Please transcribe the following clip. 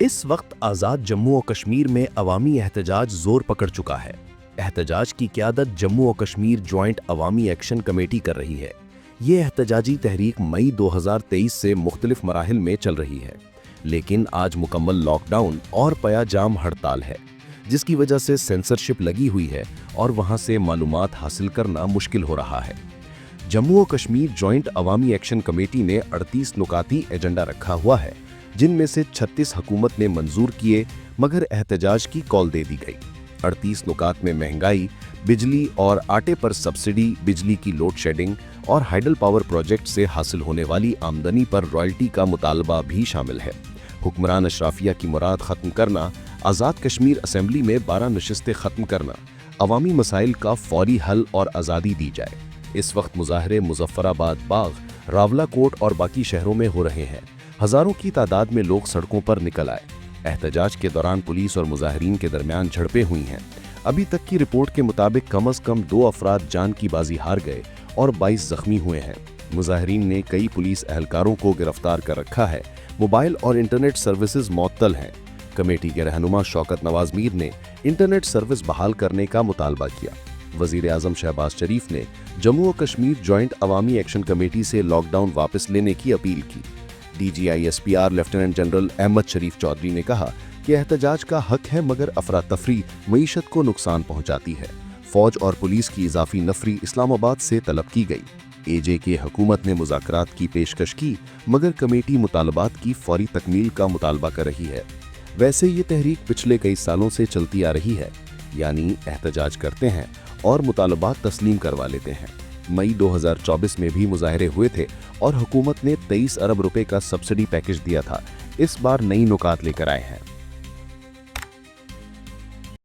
اس وقت آزاد جموں و کشمیر میں عوامی احتجاج زور پکڑ چکا ہے۔ احتجاج کی قیادت جموں و Kashmir joint Awami action committee کر رہی ہے۔ یہ احتجاجی تحریک مئی 2023 سے مختلف مراحل میں چل رہی ہے، لیکن آج مکمل لاک ڈاؤن اور پیا جام ہڑتال ہے، جس کی وجہ سے سینسرشپ لگی ہوئی ہے اور وہاں سے معلومات حاصل کرنا مشکل ہو رہا ہے۔ جموں و Kashmir joint Awami action committee نے 38 نکاتی ایجنڈا رکھا ہوا ہے، جن میں سے 36 حکومت نے منظور کیے مگر احتجاج کی کال دے دی گئی۔ 38 نکات میں مہنگائی، بجلی اور آٹے پر سبسڈی، بجلی کی لوڈ شیڈنگ اور ہائیڈل پاور پروجیکٹ سے حاصل ہونے والی آمدنی پر رائلٹی کا مطالبہ بھی شامل ہے۔ حکمران اشرافیہ کی مراد ختم کرنا، آزاد کشمیر اسمبلی میں 12 نشستیں ختم کرنا، عوامی مسائل کا فوری حل اور آزادی دی جائے۔ اس وقت مظاہرے مظفر آباد، باغ، راولہ کوٹ اور باقی شہروں میں ہو رہے ہیں۔ ہزاروں کی تعداد میں لوگ سڑکوں پر نکل آئے۔ احتجاج کے دوران پولیس اور مظاہرین کے درمیان جھڑپیں ہوئی ہیں۔ ابھی تک کی رپورٹ کے مطابق کم از کم 2 افراد جان کی بازی ہار گئے اور 22 زخمی ہوئے ہیں۔ مظاہرین نے کئی پولیس اہلکاروں کو گرفتار کر رکھا ہے۔ موبائل اور انٹرنیٹ سروسز معطل ہیں۔ کمیٹی کے رہنما شوکت نواز میر نے انٹرنیٹ سروس بحال کرنے کا مطالبہ کیا۔ وزیر اعظم شہباز شریف نے جموں و Kashmir joint Awami action committee سے لاک ڈاؤن واپس لینے کی اپیل کی۔ D G I S P R lieutenant general Ahmed Sharif Chaudhry نے کہا کہ احتجاج کا حق ہے مگر افراتفری معیشت کو نقصان پہنچاتی ہے۔ فوج اور پولیس کی اضافی نفری اسلام آباد سے طلب کی گئی۔ اے جے کے حکومت نے مذاکرات کی پیشکش کی مگر کمیٹی مطالبات کی فوری تکمیل کا مطالبہ کر رہی ہے۔ ویسے یہ تحریک پچھلے کئی سالوں سے چلتی آ رہی ہے، یعنی احتجاج کرتے ہیں اور مطالبات تسلیم کروا لیتے ہیں۔ مئی 2024 میں بھی مظاہرے ہوئے تھے اور حکومت نے 23 ارب روپے کا سبسڈی پیکج دیا تھا۔ اس بار نئی نکات لے کر آئے ہیں۔